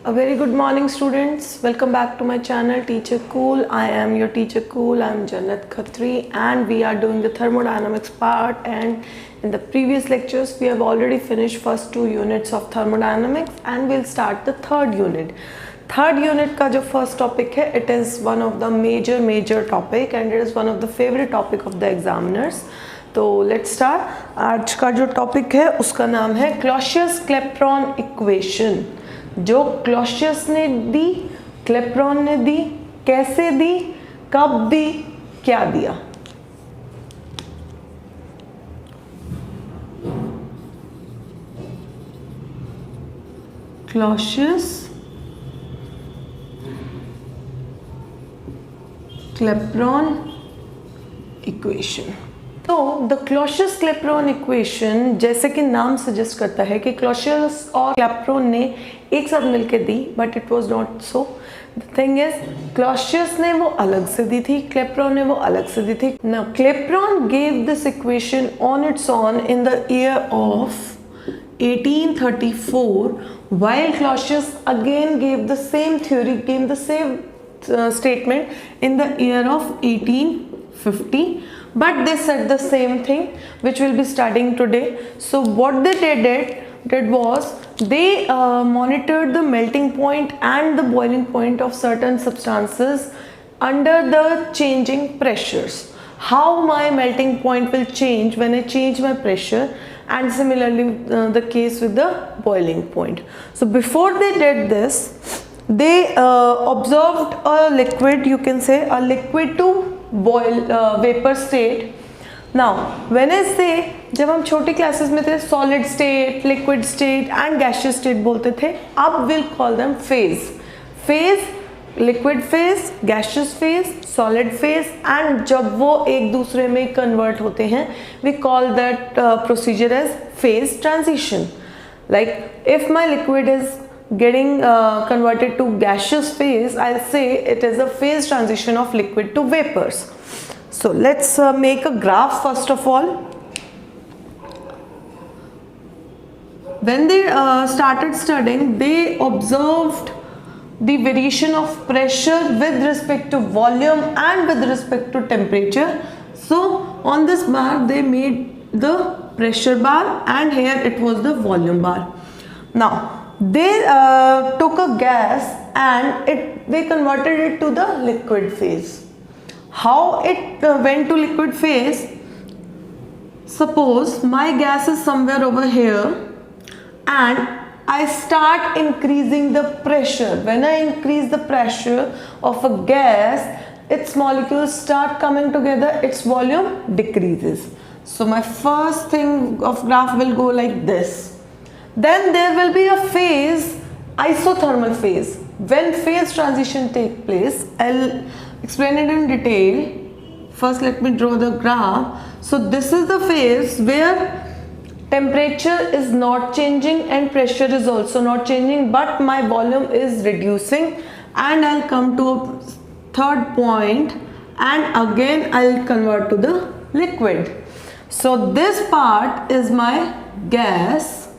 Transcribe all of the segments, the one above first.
A very good morning, students. Welcome back to my channel Teacher Cool. I am your teacher Cool. I am Jannat Khatri and we are doing the thermodynamics part, and in the previous lectures we have already finished first 2 units of thermodynamics and we'll start the third unit. Third unit का जो first topic है, it is one of the major topic and it is one of the favorite topic of the examiners. तो let's start. आज का जो topic है उसका नाम है क्लॉसियस क्लेप्रॉन इक्वेशन. जो क्लॉसियस ने दी, क्लेप्रॉन ने दी, कैसे दी, कब दी, क्या दिया. Clausius Clapeyron equation. तो द क्लॉसियस क्लेप्रॉन इक्वेशन, जैसे कि नाम सजेस्ट करता है कि क्लॉसियस और क्लेप्रॉन ने एक साथ मिलकर दी, but it was not so. The thing is, Clausius ने वो अलग से दी थी, क्लेप्रॉन ने वो अलग से दी थी. Now Clapeyron gave this equation on its own in the year of 1834, while Clausius again gave the same theory, gave the same statement in the year of 1850. But they said the same thing which we'll be studying today. So what they did was they monitored the melting point and the boiling point of certain substances under the changing pressures. How my melting point will change when I change my pressure, and similarly the case with the boiling point. So before they did this, they observed a liquid, you can say a liquid to boil vapor state. Now when I say, जब हम छोटी classes में थे solid state, liquid state and gaseous state बोलते थे, अब we'll call them phase. Phase, liquid phase, gaseous phase, solid phase, and जब वो एक दूसरे में convert होते हैं, we call that procedure as phase transition. Like if my liquid is getting converted to gaseous phase, I'll say it is a phase transition of liquid to vapors. So let's make a graph first of all. When they started studying, they observed the variation of pressure with respect to volume and with respect to temperature. So on this bar they made the pressure bar and here it was the volume bar. Now they took a gas and they converted it to the liquid phase. How it went to liquid phase? Suppose my gas is somewhere over here and I start increasing the pressure. When I increase the pressure of a gas, its molecules start coming together, its volume decreases. So my first thing of graph will go like this. Then there will be a phase, isothermal phase. When phase transition take place, I'll explain it in detail. First let me draw the graph. So this is the phase where temperature is not changing and pressure is also not changing, but my volume is reducing, and I'll come to a third point and again I'll convert to the liquid. So this part is my gas.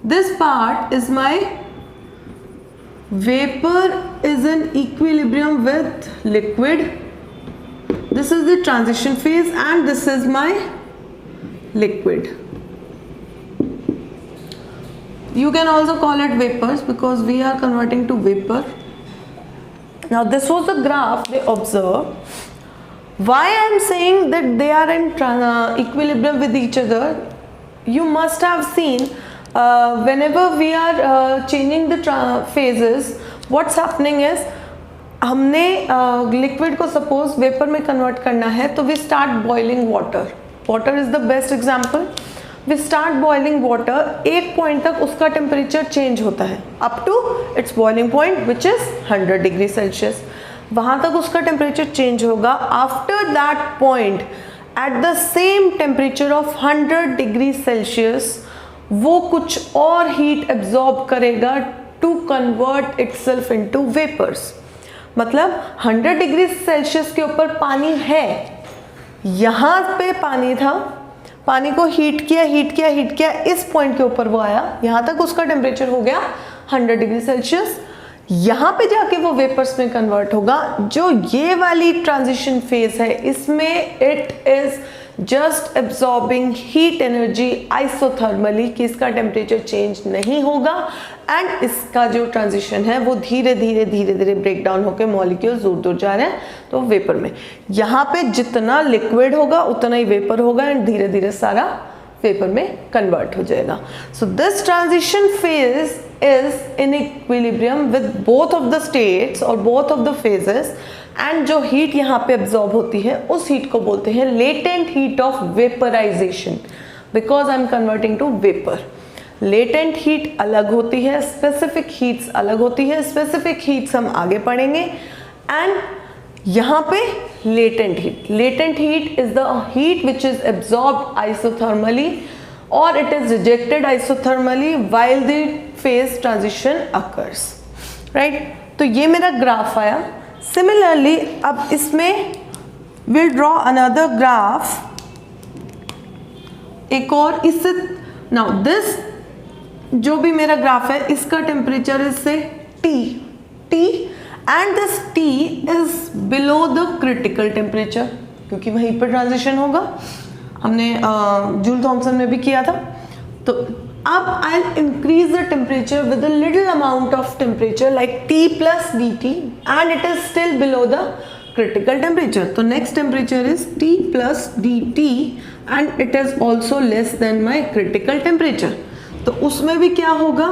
This part is my vapor is in equilibrium with liquid. This is the transition phase and this is my liquid. You can also call it vapors because we are converting to vapor. Now this was the graph they observed. Why I am saying that they are in equilibrium with each other? You must have seen whenever we are changing the phases, what's happening is, हमने liquid को suppose vapor में convert करना है, तो we start boiling water. Water is the best example. We start boiling water, एक point तक उसका temperature change होता है up to its boiling point which is 100 degree Celsius. वहाँ तक उसका temperature change होगा. After that point, at the same temperature of 100 degree Celsius, वो कुछ और हीट एब्जॉर्ब करेगा to convert itself into vapours. मतलब 100 डिग्री सेल्सियस के ऊपर पानी है, यहाँ पे पानी था, पानी को हीट किया, इस पॉइंट के ऊपर वो आया, यहाँ तक उसका टेम्परेचर हो गया 100 डिग्री सेल्सियस, यहाँ पे जाके वो वेपर्स में कन्वर्ट होगा। जो ये वाली ट्रांजिशन फेज है इसमें it is just absorbing heat energy isothermally, कि इसका टेम्परेचर चेंज नहीं होगा एंड इसका जो ट्रांजिशन है वो धीरे धीरे धीरे धीरे ब्रेक डाउन होकर मॉलिक्यूल्स दूर दूर जा रहे हैं तो वेपर में। यहाँ पे जितना लिक्विड होगा उतना ही वेपर होगा एंड धीरे धीरे सारा वेपर में कन्वर्ट हो जाएगा। So this transition phase is in equilibrium with both of the states और both of the phases, and जो हीट यहाँ पे एब्जॉर्ब होती है उस हीट को बोलते हैं latent heat of vaporisation, because I am converting to vapour. Latent heat अलग होती है, स्पेसिफिक हीट्स अलग होती है। स्पेसिफिक हीट्स हम आगे पढ़ेंगे। एंड यहाँ पे latent heat is the heat which is absorbed isothermally और it is rejected isothermally while the phase transition occurs, right. तो ये मेरा ग्राफ आया। सिमिलरली अब इसमें विल ड्रॉ अनदर ग्राफ, एक और इससे। नाउ दिस जो भी मेरा ग्राफ है इसका टेम्परेचर इज से T and this T is below the critical temperature, क्योंकि वहीं पर ट्रांजिशन होगा। हमने जूल थॉमसन में भी किया था। तो अब I increase the temperature with a little amount of temperature like T plus dt and it is still below the critical temperature. तो next temperature is T plus dt and it is also less than my critical temperature. तो उसमें भी क्या होगा,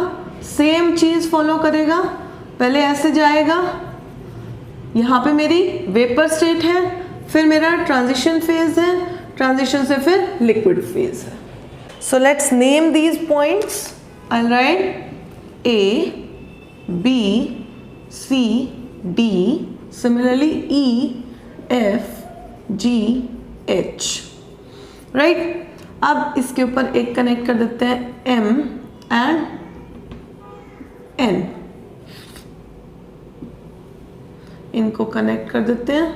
same चीज follow करेगा। पहले ऐसे जाएगा, यहाँ पे मेरी वेपर स्टेट है, फिर मेरा ट्रांजिशन फेज है, ट्रांजिशन से फिर लिक्विड फेज है। So let's name these points. I'll write A, B, C, D. Similarly E, F, G, H. Right? अब इसके ऊपर एक कनेक्ट कर देते हैं M and N. इनको कनेक्ट कर देते हैं।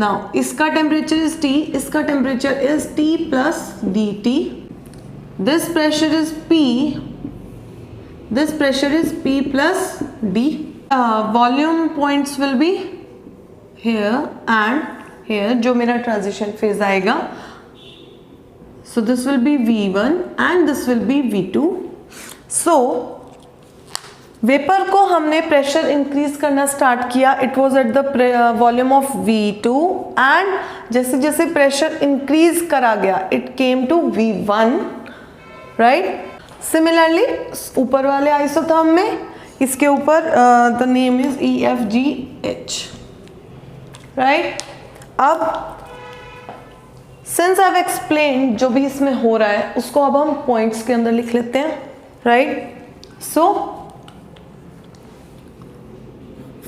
Now इसका टेम्परेचर इज T, इसका temperature is T plus dt. This pressure is P, this pressure is P plus D. Volume points will be here and here, जो मेरा transition phase आएगा। So this will be V1 and this will be V2. So vapour को हमने pressure increase करना start किया, it was at the volume of V2 and जैसे जैसे pressure increase करा गया it came to V1, right. Similarly ऊपर वाले आइसोथर्म में इसके ऊपर the name is EFGH, right. अब सिंस आई हैव एक्सप्लेन जो भी इसमें हो रहा है उसको अब हम पॉइंट्स के अंदर लिख लेते हैं, right. So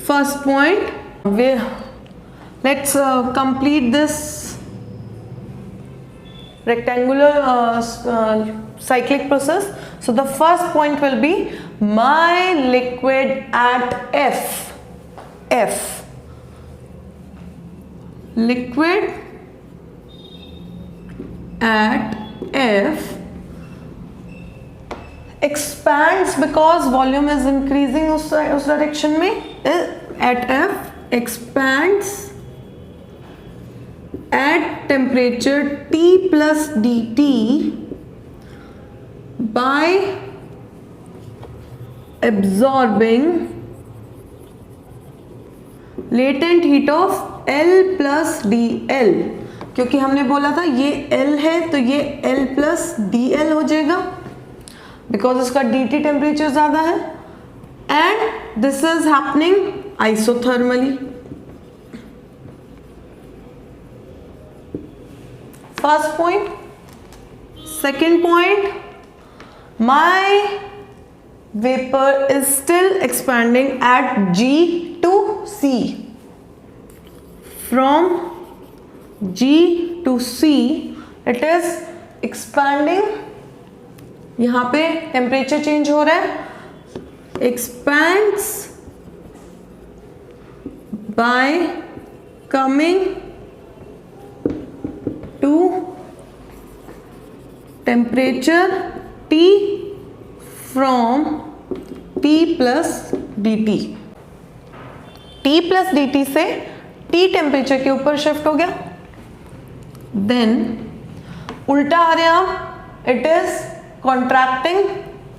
first point, let's complete this rectangular cyclic process. So the first point will be my liquid at F. Liquid at F expands because volume is increasing उस डायरेक्शन में। At F expands at temperature T plus dt by absorbing latent heat of L plus dL, क्योंकि हमने बोला था ये L है तो ये L plus dL हो जाएगा बिकॉज इसका dt टेम्परेचर ज़्यादा है and this is happening isothermally. First point. Second point, my vapor is still expanding at G to C. From G to C, it is expanding. यहाँ पे temperature change हो रहा है, expands by coming to temperature T from T plus dt। T plus dt से T temperature के ऊपर shift हो गया, देन उल्टा आ रहा, इट इज कॉन्ट्रैक्टिंग,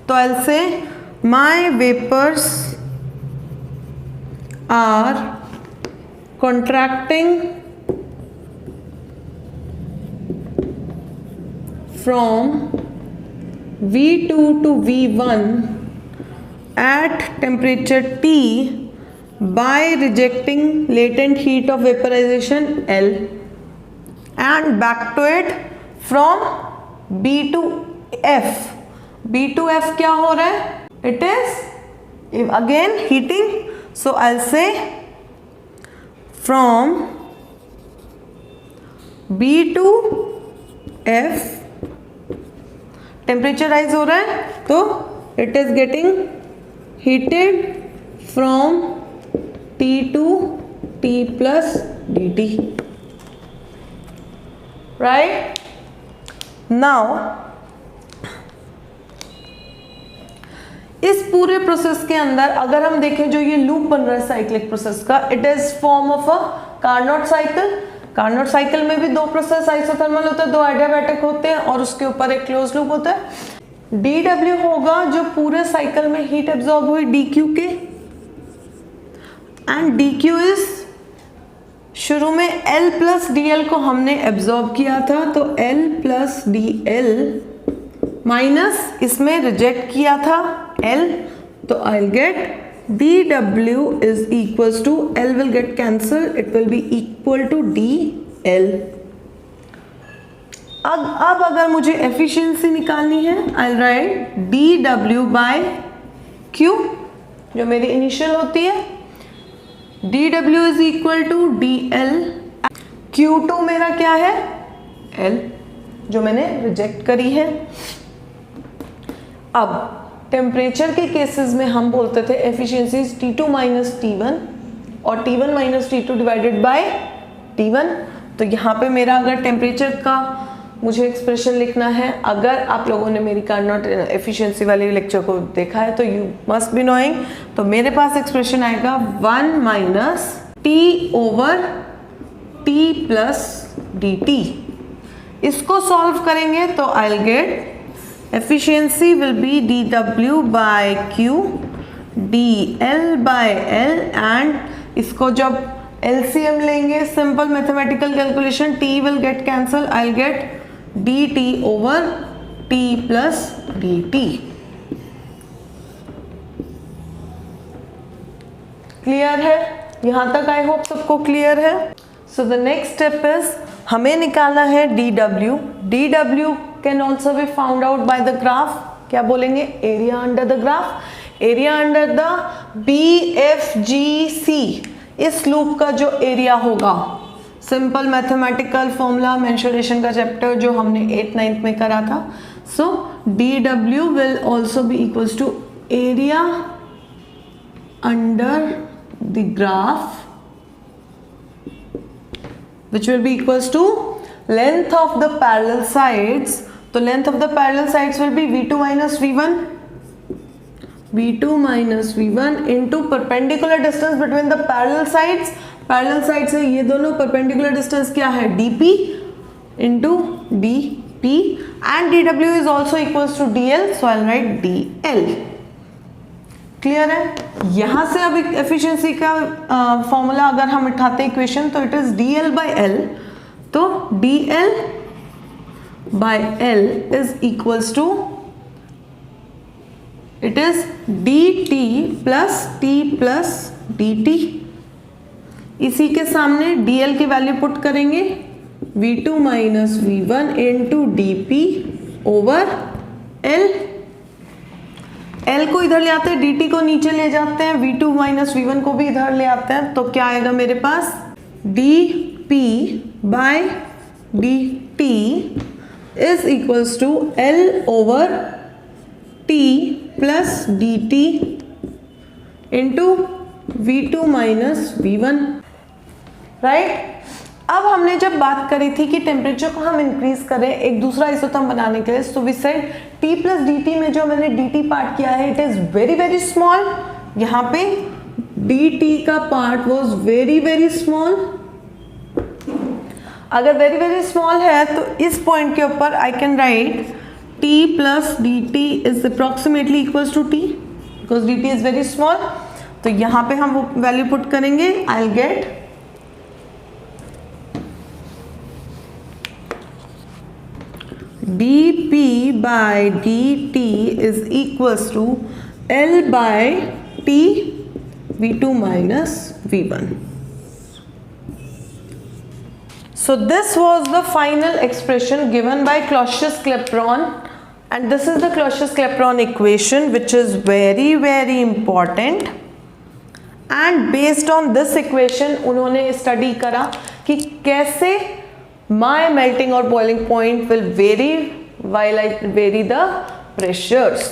तो I will say my vapours are contracting from V2 to V1 at temperature T by rejecting latent heat of vaporization L and back to it from B to F। B to F क्या हो रहा है? It is again heating, so I'll say from B to F temperature rise हो रहा है, तो it is getting heated from T to T plus dt, right. Now इस पूरे प्रोसेस के अंदर अगर हम देखें, जो ये लूप बन रहा है साइक्लिक प्रोसेस का, it is form of a Carnot cycle. Carnot cycle में भी दो प्रोसेस आइसोथर्मल होते हैं, दो एडियाबैटिक होते हैं और उसके ऊपर एक क्लोज लूप होता है। dW होगा जो पूरे साइकिल में हीट एब्जॉर्ब हुई dQ के, एंड dQ इज शुरू में L प्लस DL को हमने एब्जॉर्ब किया था, तो L प्लस DL माइनस इसमें रिजेक्ट किया था L, तो I will gate dW is equals to L will get cancelled, it will be equal to dL। अब अगर मुझे एफिशिएंसी निकालनी है, I'll write dW by Q जो मेरी इनिशियल होती है, dW is equal to dL। Q2 मेरा क्या है? L जो मैंने रिजेक्ट करी है। अब टेम्परेचर के केसेस में हम बोलते थे एफिशिएंसी T2 माइनस T1 और T1 minus T2 divided by T1। तो यहाँ पे मेरा अगर टेम्परेचर का मुझे एक्सप्रेशन लिखना है, अगर आप लोगों ने मेरी कार्नोट एफिशिएंसी वाले लेक्चर को देखा है तो यू मस्ट बी नोइंग, तो मेरे पास एक्सप्रेशन आएगा 1 minus T over T plus dt। इसको सॉल्व करेंगे तो I will gate efficiency will be dW by Q dL by L, and इसको जब LCM लेंगे, simple mathematical calculation, T will get cancel, I'll get dt over T plus dt। Clear है? यहाँ तक I hope सबको clear है। So the next step is हमें निकालना है dW। dW can also be found out by the graph. क्या बोलेंगे? Area under the graph, area under the BFGC। इस लूप का जो एरिया होगा, सिंपल मैथमेटिकल फॉर्मूला मेंसुरेशन का चैप्टर जो हमने 8th 9th में करा था। So dW will also be equals to area under the graph which will be equals to length of the parallel sides। तो length of the parallel sides will be V2 minus V1, V2 minus V1 into perpendicular distance between the parallel sides। parallel sides है ये दोनों, perpendicular distance क्या है? dP into dP, and dW is also equals to dL, so I'll write dL। Clear है? यहां से अब efficiency का फॉर्मूला अगर हम उठाते इक्वेशन, तो it is dL by L, तो dL by L is equals to, it is dt plus T plus dt। इसी के सामने dL की वैल्यू पुट करेंगे, V2 minus V1 into dP over L। L को इधर ले आते हैं, dt को नीचे ले जाते हैं, V2 माइनस V1 को भी इधर ले आते हैं, तो क्या आएगा मेरे पास? dP by dt is equals to L over T plus dt into V2 minus V1, right. अब हमने जब बात करी थी कि टेम्परेचर को हम इंक्रीज करें एक दूसरा आइसोथर्म बनाने के लिए, so we said T plus dt में जो मैंने dt पार्ट किया है it is very very small. यहाँ पे dt का part was very very small. अगर वेरी वेरी स्मॉल है तो इस पॉइंट के ऊपर I can write T plus dt is approximately equals to T because dt is very small. तो यहाँ पे हम वो वैल्यू पुट करेंगे. I will get dp by dt is equals to L by T v2 minus v1. So this was the final expression given by Clausius-Clapeyron, and this is the Clausius-Clapeyron equation which is very very important. And based on this equation उन्होंने study करा कि कैसे my melting or boiling point will vary while I vary the pressures.